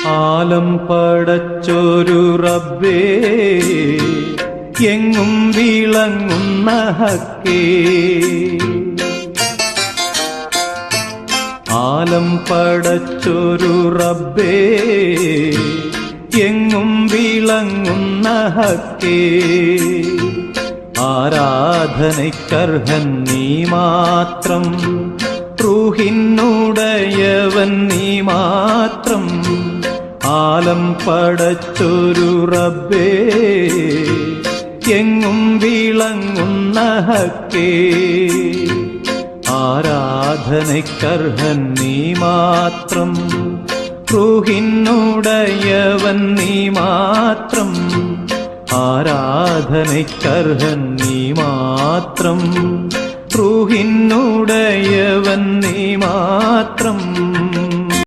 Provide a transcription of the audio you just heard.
ആലം പടച്ചൊരു റബ്ബേ, എങ്ങും വിളങ്ങുന്ന ഹക്കേ. ആലം പടച്ചൊരു റബ്ബേ, എങ്ങും വിളങ്ങുന്ന ഹക്കേ. ആരാധനയ്ക്കർഹൻ നീ മാത്രം, റൂഹിനുടയവൻ നീ മാത്രം. ആലം പടച്ചൊരു റബ്ബേ, എങ്ങും വിളങ്ങുന്ന ഹക്കേ. ആരാധനയ്ക്കർഹൻ നീ മാത്രം, റൂഹിനുടയവൻ നീ മാത്രം. ആരാധനയ്ക്കർഹൻ നീ മാത്രം, റൂഹിനുടയവൻ നീ മാത്രം.